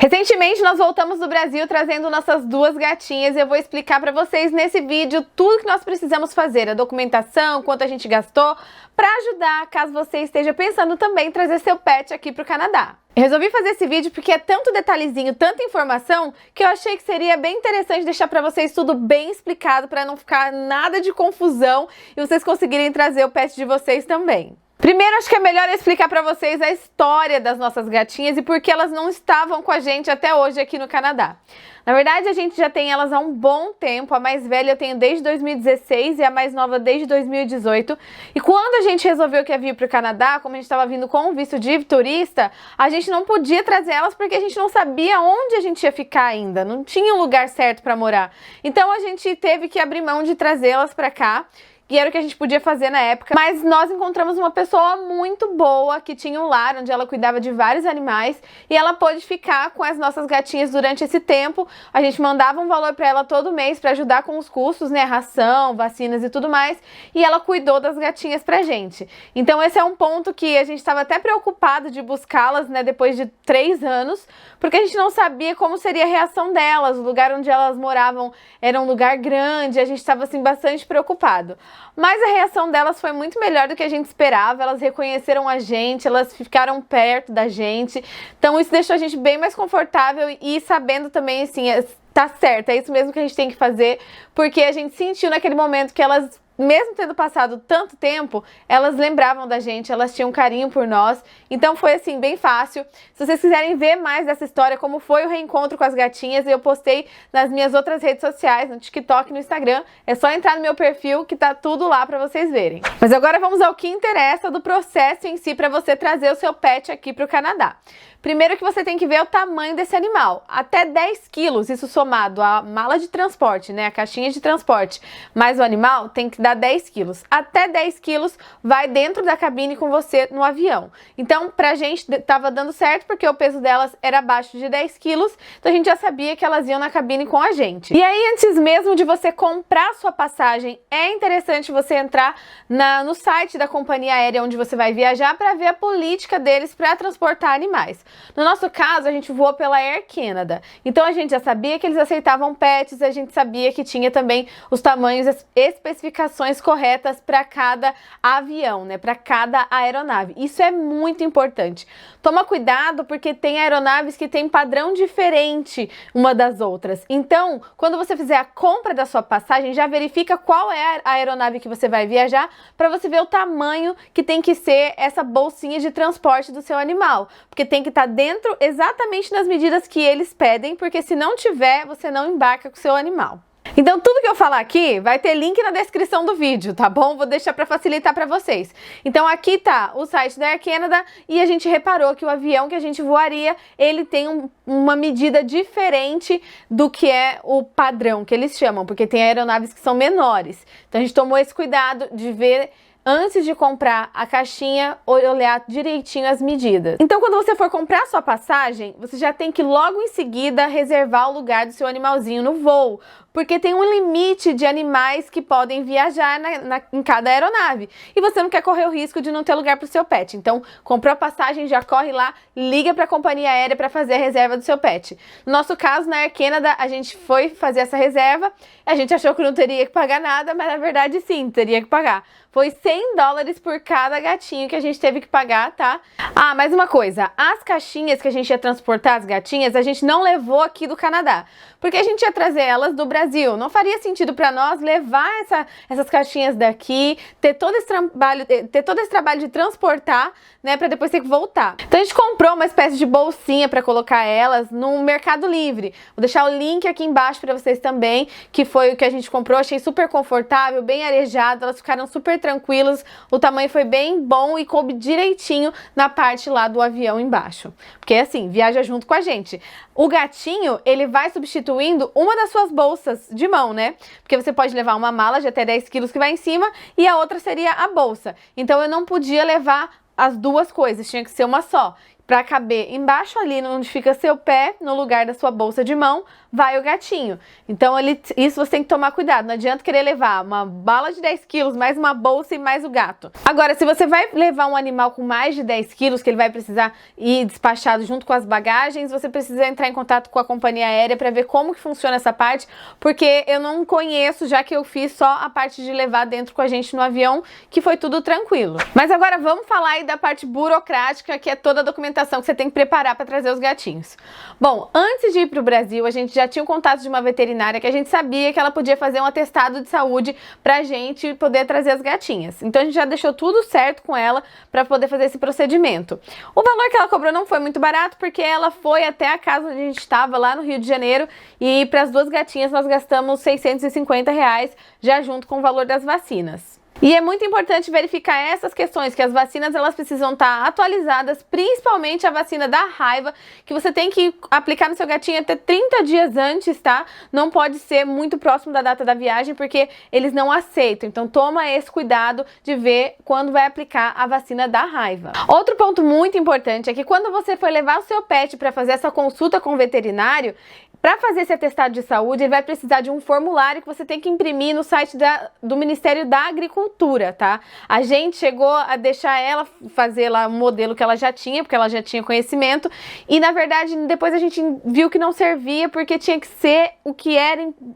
Recentemente nós voltamos do Brasil trazendo nossas duas gatinhas e eu vou explicar para vocês nesse vídeo tudo que nós precisamos fazer, a documentação, quanto a gente gastou, para ajudar caso você esteja pensando também em trazer seu pet aqui para o Canadá. Eu resolvi fazer esse vídeo porque é tanto detalhezinho, tanta informação, que eu achei que seria bem interessante deixar para vocês tudo bem explicado para não ficar nada de confusão e vocês conseguirem trazer o pet de vocês também. Primeiro, acho que é melhor eu explicar para vocês a história das nossas gatinhas e por que elas não estavam com a gente até hoje aqui no Canadá. Na verdade, a gente já tem elas há um bom tempo. A mais velha eu tenho desde 2016 e a mais nova desde 2018. E quando a gente resolveu que ia vir para o Canadá, como a gente estava vindo com o visto de turista, a gente não podia trazer elas porque a gente não sabia onde a gente ia ficar ainda. Não tinha um lugar certo para morar. Então a gente teve que abrir mão de trazê-las para cá. E era o que a gente podia fazer na época, mas nós encontramos uma pessoa muito boa que tinha um lar onde ela cuidava de vários animais e ela pôde ficar com as nossas gatinhas durante esse tempo. A gente mandava um valor para ela todo mês para ajudar com os custos, né, ração, vacinas e tudo mais, e ela cuidou das gatinhas pra gente. Então esse é um ponto que a gente estava até preocupado de buscá-las, né, depois de 3 anos, porque a gente não sabia como seria a reação delas. O lugar onde elas moravam era um lugar grande, a gente estava assim bastante preocupado. Mas a reação delas foi muito melhor do que a gente esperava, elas reconheceram a gente, elas ficaram perto da gente, então isso deixou a gente bem mais confortável e sabendo também, assim, tá certo, é isso mesmo que a gente tem que fazer, porque a gente sentiu naquele momento que elas, mesmo tendo passado tanto tempo, elas lembravam da gente, elas tinham carinho por nós, então foi assim, bem fácil. Se vocês quiserem ver mais dessa história, como foi o reencontro com as gatinhas, eu postei nas minhas outras redes sociais, no TikTok e no Instagram, é só entrar no meu perfil que tá tudo lá pra vocês verem. Mas agora vamos ao que interessa do processo em si pra você trazer o seu pet aqui pro Canadá. Primeiro que você tem que ver o tamanho desse animal, até 10 quilos, isso somado à mala de transporte, né, a caixinha de transporte, mais o animal tem que dar 10 quilos. Até 10 quilos vai dentro da cabine com você no avião. Então, pra gente tava dando certo porque o peso delas era abaixo de 10 quilos, então a gente já sabia que elas iam na cabine com a gente. E aí, antes mesmo de você comprar sua passagem, é interessante você entrar no site da companhia aérea onde você vai viajar para ver a política deles para transportar animais. No nosso caso, a gente voou pela Air Canada, então a gente já sabia que eles aceitavam pets, a gente sabia que tinha também os tamanhos, as especificações corretas para cada avião, né, para cada aeronave. Isso é muito importante. Toma cuidado porque tem aeronaves que têm padrão diferente uma das outras. Então, quando você fizer a compra da sua passagem, já verifica qual é a aeronave que você vai viajar para você ver o tamanho que tem que ser essa bolsinha de transporte do seu animal, porque tem que estar dentro exatamente nas medidas que eles pedem, porque se não tiver, você não embarca com o seu animal. Então tudo que eu falar aqui vai ter link na descrição do vídeo, tá bom? Vou deixar para facilitar para vocês. Então aqui tá o site da Air Canada e a gente reparou que o avião que a gente voaria, ele tem uma medida diferente do que é o padrão que eles chamam, porque tem aeronaves que são menores. Então a gente tomou esse cuidado de ver antes de comprar a caixinha, olhar direitinho as medidas. Então, quando você for comprar sua passagem, você já tem que logo em seguida reservar o lugar do seu animalzinho no voo, porque tem um limite de animais que podem viajar em cada aeronave. E você não quer correr o risco de não ter lugar para o seu pet. Então, comprou a passagem, já corre lá, liga para a companhia aérea para fazer a reserva do seu pet. No nosso caso, na Air Canada, a gente foi fazer essa reserva, a gente achou que não teria que pagar nada, mas na verdade sim, teria que pagar. Foi $100 por cada gatinho que a gente teve que pagar, tá? Ah, mais uma coisa, as caixinhas que a gente ia transportar, as gatinhas, a gente não levou aqui do Canadá, porque a gente ia trazer elas do Brasil. Não faria sentido para nós levar essas caixinhas daqui, ter todo esse trabalho de transportar, né, para depois ter que voltar. Então a gente comprou uma espécie de bolsinha para colocar elas no Mercado Livre. Vou deixar o link aqui embaixo para vocês também, que foi o que a gente comprou. Achei super confortável, bem arejado, elas ficaram super tranquilas, o tamanho foi bem bom e coube direitinho na parte lá do avião embaixo. Porque assim, viaja junto com a gente. O gatinho, ele vai substituindo uma das suas bolsas de mão, né? Porque você pode levar uma mala de até 10 quilos que vai em cima e a outra seria a bolsa. Então eu não podia levar as duas coisas, tinha que ser uma só. para caber embaixo ali onde fica seu pé, no lugar da sua bolsa de mão, vai o gatinho. Então isso você tem que tomar cuidado, não adianta querer levar uma bala de 10 quilos, mais uma bolsa e mais o gato. Agora, se você vai levar um animal com mais de 10 quilos, que ele vai precisar ir despachado junto com as bagagens, você precisa entrar em contato com a companhia aérea para ver como que funciona essa parte, porque eu não conheço, já que eu fiz só a parte de levar dentro com a gente no avião, que foi tudo tranquilo. Mas agora vamos falar aí da parte burocrática, que é toda a documentação que você tem que preparar para trazer os gatinhos. Bom, antes de ir para o Brasil, a gente já tinha um contato de uma veterinária que a gente sabia que ela podia fazer um atestado de saúde pra gente poder trazer as gatinhas. Então a gente já deixou tudo certo com ela para poder fazer esse procedimento. O valor que ela cobrou não foi muito barato, porque ela foi até a casa onde a gente estava, lá no Rio de Janeiro, e para as duas gatinhas nós gastamos R$650, já junto com o valor das vacinas. E é muito importante verificar essas questões, que as vacinas elas precisam estar atualizadas, principalmente a vacina da raiva, que você tem que aplicar no seu gatinho até 30 dias antes, tá? Não pode ser muito próximo da data da viagem, porque eles não aceitam. Então toma esse cuidado de ver quando vai aplicar a vacina da raiva. Outro ponto muito importante é que quando você for levar o seu pet para fazer essa consulta com o veterinário, para fazer esse atestado de saúde, ele vai precisar de um formulário que você tem que imprimir no site do Ministério da Agricultura, tá? A gente chegou a deixar ela fazer lá um modelo que ela já tinha, porque ela já tinha conhecimento, e na verdade depois a gente viu que não servia, porque tinha que ser o que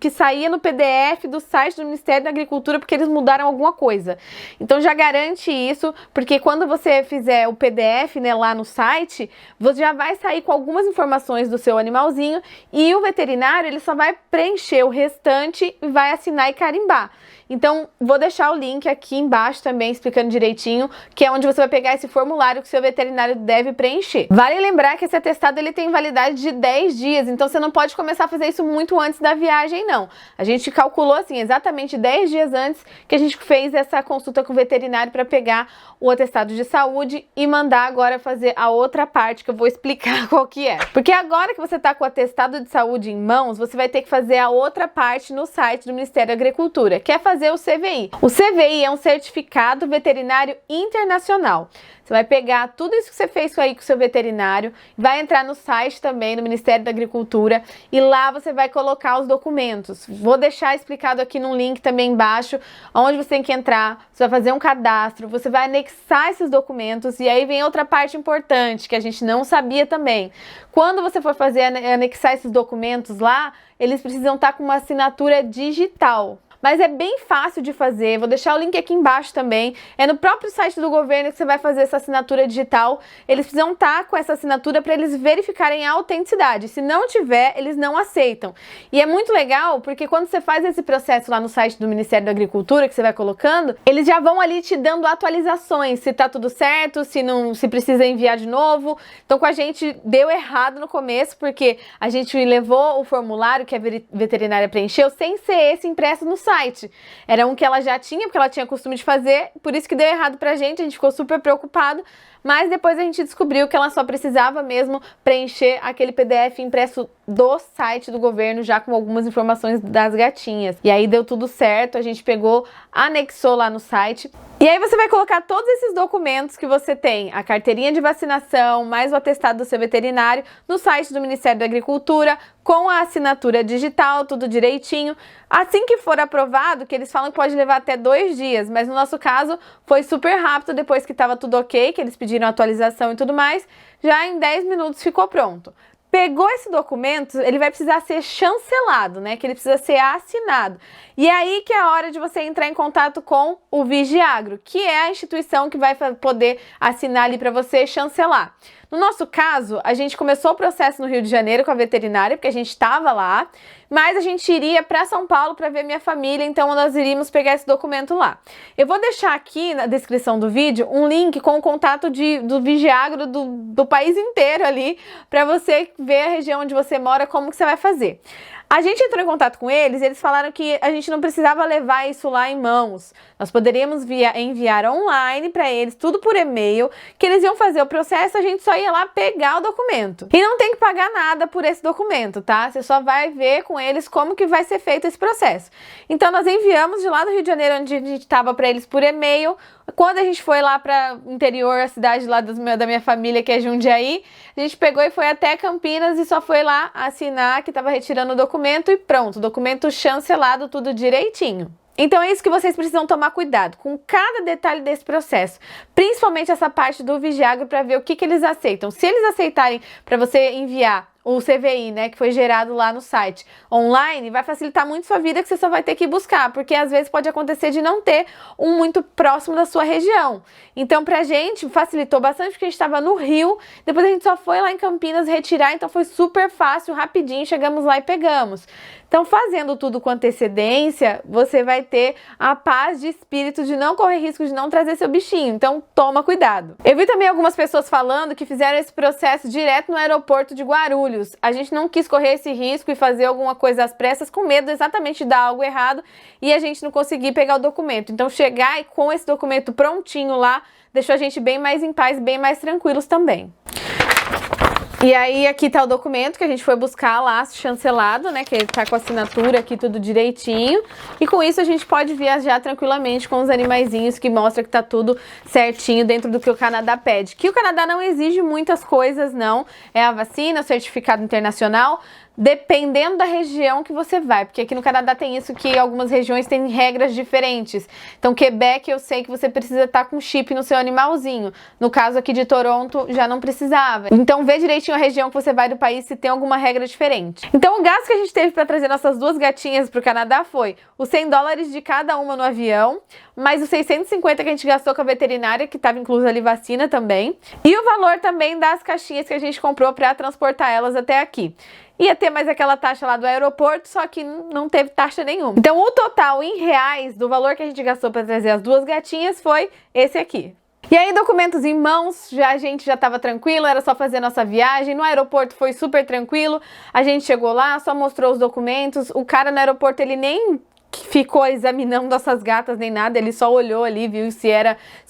que saía no PDF do site do Ministério da Agricultura, porque eles mudaram alguma coisa. Então já garante isso, porque quando você fizer o PDF, né, lá no site, você já vai sair com algumas informações do seu animalzinho, e o veterinário ele só vai preencher o restante e vai assinar e carimbar. Então, vou deixar o link aqui embaixo também explicando direitinho, que é onde você vai pegar esse formulário que o seu veterinário deve preencher. Vale lembrar que esse atestado ele tem validade de 10 dias, então você não pode começar a fazer isso muito antes da viagem, não. A gente calculou assim, exatamente 10 dias antes que a gente fez essa consulta com o veterinário para pegar o atestado de saúde e mandar agora fazer a outra parte que eu vou explicar qual que é. Porque agora que você tá com o atestado de saúde em mãos, você vai ter que fazer a outra parte no site do Ministério da Agricultura, que é fazer o CVI. O CVI é um certificado veterinário internacional. Você vai pegar tudo isso que você fez aí com o seu veterinário, vai entrar no site também do Ministério da Agricultura e lá você vai colocar os documentos. Vou deixar explicado aqui num link também embaixo, onde você tem que entrar, você vai fazer um cadastro, você vai anexar esses documentos e aí vem outra parte importante que a gente não sabia também. Quando você for fazer anexar esses documentos lá, eles precisam estar com uma assinatura digital. Mas é bem fácil de fazer, vou deixar o link aqui embaixo também. É no próprio site do governo que você vai fazer essa assinatura digital. Eles precisam estar com essa assinatura para eles verificarem a autenticidade. Se não tiver, eles não aceitam. E é muito legal porque quando você faz esse processo lá no site do Ministério da Agricultura, que você vai colocando, eles já vão ali te dando atualizações, se tá tudo certo, se precisa enviar de novo. Então com a gente deu errado no começo, porque a gente levou o formulário que a veterinária preencheu sem ser esse impresso no site. Era um que ela já tinha, porque ela tinha costume de fazer, por isso que deu errado pra gente, a gente ficou super preocupado, mas depois a gente descobriu que ela só precisava mesmo preencher aquele PDF impresso do site do governo, já com algumas informações das gatinhas. E aí deu tudo certo, a gente pegou, anexou lá no site. E aí você vai colocar todos esses documentos que você tem, a carteirinha de vacinação, mais o atestado do seu veterinário, no site do Ministério da Agricultura, com a assinatura digital, tudo direitinho. Assim que for aprovado, que eles falam que pode levar até 2 dias, mas no nosso caso foi super rápido, depois que estava tudo ok, que eles pediram atualização e tudo mais, já em 10 minutos ficou pronto. Pegou esse documento, ele vai precisar ser chancelado, né? Que ele precisa ser assinado. E é aí que é a hora de você entrar em contato com o Vigiagro, que é a instituição que vai poder assinar ali para você chancelar. No nosso caso, a gente começou o processo no Rio de Janeiro com a veterinária, porque a gente estava lá, mas a gente iria para São Paulo para ver minha família, então nós iríamos pegar esse documento lá. Eu vou deixar aqui na descrição do vídeo um link com o contato do Vigiagro do país inteiro ali, para você ver a região onde você mora, como que você vai fazer. A gente entrou em contato com eles, eles falaram que a gente não precisava levar isso lá em mãos. Nós poderíamos enviar online para eles, tudo por e-mail, que eles iam fazer o processo, a gente só ia lá pegar o documento. E não tem que pagar nada por esse documento, tá? Você só vai ver com eles como que vai ser feito esse processo. Então nós enviamos de lá do Rio de Janeiro, onde a gente estava, para eles por e-mail, Quando a gente foi lá para o interior, a cidade lá da minha família, que é Jundiaí, a gente pegou e foi até Campinas e só foi lá assinar que estava retirando o documento e pronto, documento chancelado, tudo direitinho. Então é isso que vocês precisam tomar cuidado com cada detalhe desse processo, principalmente essa parte do Vigiagro, para ver o que eles aceitam. Se eles aceitarem para você enviar o CVI, né, que foi gerado lá no site online, vai facilitar muito sua vida, que você só vai ter que buscar, porque às vezes pode acontecer de não ter um muito próximo da sua região. Então pra gente facilitou bastante, porque a gente estava no Rio, depois a gente só foi lá em Campinas retirar, então foi super fácil, rapidinho, chegamos lá e pegamos. Então fazendo tudo com antecedência, você vai ter a paz de espírito de não correr risco de não trazer seu bichinho, então toma cuidado. Eu vi também algumas pessoas falando que fizeram esse processo direto no aeroporto de Guarulhos. A gente não quis correr esse risco e fazer alguma coisa às pressas com medo exatamente de dar algo errado e a gente não conseguir pegar o documento. Então chegar com esse documento prontinho lá deixou a gente bem mais em paz, bem mais tranquilos também. E aí aqui tá o documento que a gente foi buscar lá, chancelado, né, que ele tá com a assinatura aqui tudo direitinho. E com isso a gente pode viajar tranquilamente com os animaizinhos, que mostra que tá tudo certinho dentro do que o Canadá pede. Que o Canadá não exige muitas coisas, não. É a vacina, o certificado internacional, dependendo da região que você vai, porque aqui no Canadá tem isso, que algumas regiões têm regras diferentes. Então Quebec eu sei que você precisa estar com chip no seu animalzinho, no caso aqui de Toronto já não precisava. Então vê direitinho a região que você vai do país se tem alguma regra diferente. Então o gasto que a gente teve para trazer nossas duas gatinhas para o Canadá foi os $100 de cada uma no avião, mais os 650 que a gente gastou com a veterinária, que estava inclusa ali vacina também, e o valor também das caixinhas que a gente comprou para transportar elas até aqui. Ia ter mais aquela taxa lá do aeroporto, só que não teve taxa nenhuma. Então o total em reais do valor que a gente gastou para trazer as duas gatinhas foi esse aqui. E aí, documentos em mãos, a gente já estava tranquilo, era só fazer nossa viagem. No aeroporto foi super tranquilo, a gente chegou lá, só mostrou os documentos. O cara no aeroporto, ele nem ficou examinando nossas gatas nem nada, ele só olhou ali, viu se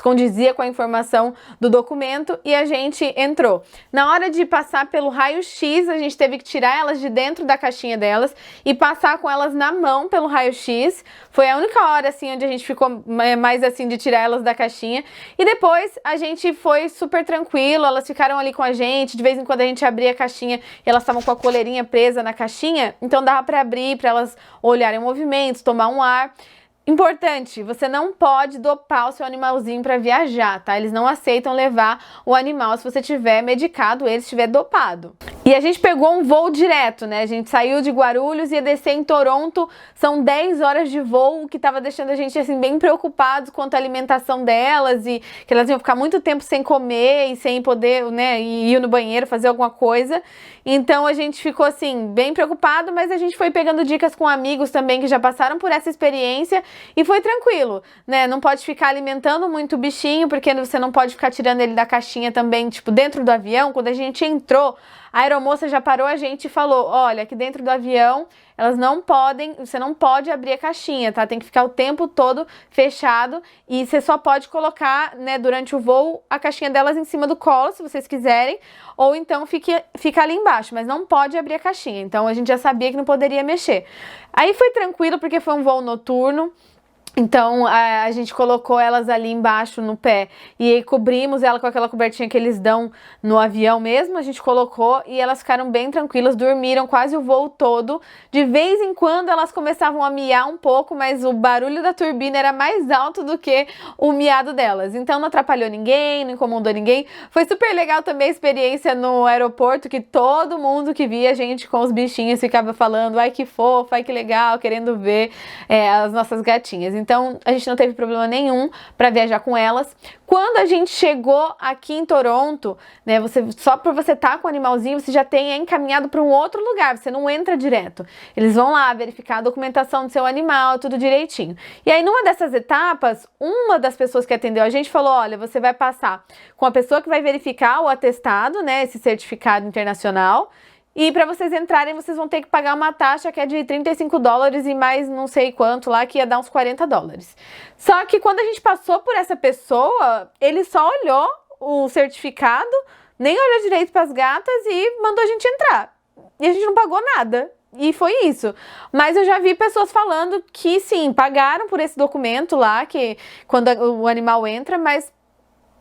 condizia com a informação do documento e a gente entrou. Na hora de passar pelo raio-x, a gente teve que tirar elas de dentro da caixinha delas e passar com elas na mão pelo raio-x. Foi a única hora assim onde a gente ficou mais assim de tirar elas da caixinha. E depois a gente foi super tranquilo, elas ficaram ali com a gente, de vez em quando a gente abria a caixinha e elas estavam com a coleirinha presa na caixinha, então dava para abrir, para elas olharem movimentos, tomar um ar. Importante, você não pode dopar o seu animalzinho para viajar, tá? Eles não aceitam levar o animal se você tiver medicado ele, se estiver dopado. E a gente pegou um voo direto, né? A gente saiu de Guarulhos e ia descer em Toronto. São 10 horas de voo, o que tava deixando a gente assim bem preocupados quanto à alimentação delas e que elas iam ficar muito tempo sem comer e sem poder, né, ir no banheiro, fazer alguma coisa. Então a gente ficou assim bem preocupado, mas a gente foi pegando dicas com amigos também que já passaram por essa experiência e foi tranquilo, né? Não pode ficar alimentando muito o bichinho, porque você não pode ficar tirando ele da caixinha também, tipo, dentro do avião. Quando a gente entrou, a aeromoça já parou a gente e falou: olha, aqui dentro do avião elas não podem, você não pode abrir a caixinha, tá? Tem que ficar o tempo todo fechado e você só pode colocar, né, durante o voo, a caixinha delas em cima do colo, se vocês quiserem, ou então fica ali embaixo, mas não pode abrir a caixinha. Então a gente já sabia que não poderia mexer. Aí foi tranquilo porque foi um voo noturno. Então a gente colocou elas ali embaixo no pé e aí cobrimos ela com aquela cobertinha que eles dão no avião mesmo, a gente colocou e elas ficaram bem tranquilas, dormiram quase o voo todo. De vez em quando elas começavam a miar um pouco, mas o barulho da turbina era mais alto do que o miado delas. Então não atrapalhou ninguém, não incomodou ninguém. Foi super legal também a experiência no aeroporto, que todo mundo que via a gente com os bichinhos ficava falando: ai que fofa, ai que legal, querendo ver as nossas gatinhas. Então, a gente não teve problema nenhum para viajar com elas. Quando a gente chegou aqui em Toronto, né, só por você estar com o animalzinho, você já tem encaminhado para um outro lugar, você não entra direto. Eles vão lá verificar a documentação do seu animal, tudo direitinho. E aí, numa dessas etapas, uma das pessoas que atendeu a gente falou: olha, você vai passar com a pessoa que vai verificar o atestado, né, esse certificado internacional. E para vocês entrarem, vocês vão ter que pagar uma taxa que é de $35 e mais não sei quanto lá, que ia dar uns $40. Só que quando a gente passou por essa pessoa, ele só olhou o certificado, nem olhou direito para as gatas e mandou a gente entrar. E a gente não pagou nada. e foi isso. Mas eu já vi pessoas falando que sim, pagaram por esse documento lá, que quando o animal entra, mas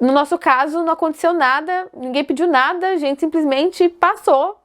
no nosso caso não aconteceu nada, ninguém pediu nada, a gente simplesmente passou.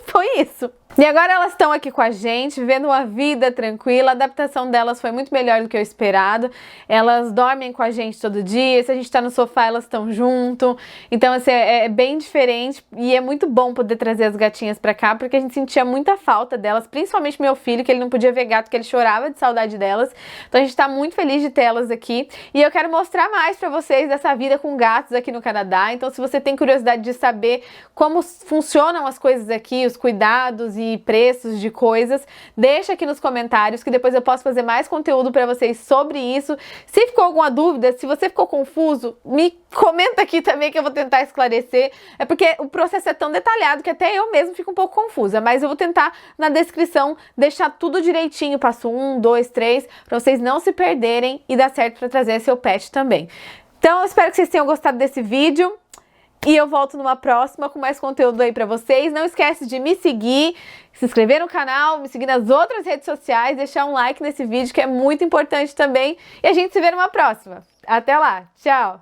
Foi isso. E agora elas estão aqui com a gente, vivendo uma vida tranquila. A adaptação delas foi muito melhor do que eu esperado. Elas dormem com a gente todo dia. Se a gente tá no sofá, elas estão junto. Então, assim, é bem diferente. E é muito bom poder trazer as gatinhas pra cá, porque a gente sentia muita falta delas. Principalmente meu filho, que ele não podia ver gato, que ele chorava de saudade delas. Então, a gente tá muito feliz de ter elas aqui. E eu quero mostrar mais pra vocês dessa vida com gatos aqui no Canadá. Então, se você tem curiosidade de saber como funcionam as coisas aqui, os cuidados e preços de coisas, deixa aqui nos comentários que depois eu posso fazer mais conteúdo para vocês sobre isso. Se ficou alguma dúvida, se você ficou confuso, me comenta aqui também que eu vou tentar esclarecer. É porque o processo é tão detalhado que até eu mesmo fico um pouco confusa, mas eu vou tentar na descrição deixar tudo direitinho, passo 1, 2, 3, para vocês não se perderem e dar certo para trazer seu pet também. Então eu espero que vocês tenham gostado desse vídeo. E eu volto numa próxima com mais conteúdo aí pra vocês. Não esquece de me seguir, se inscrever no canal, me seguir nas outras redes sociais, deixar um like nesse vídeo que é muito importante também. E a gente se vê numa próxima. Até lá, tchau!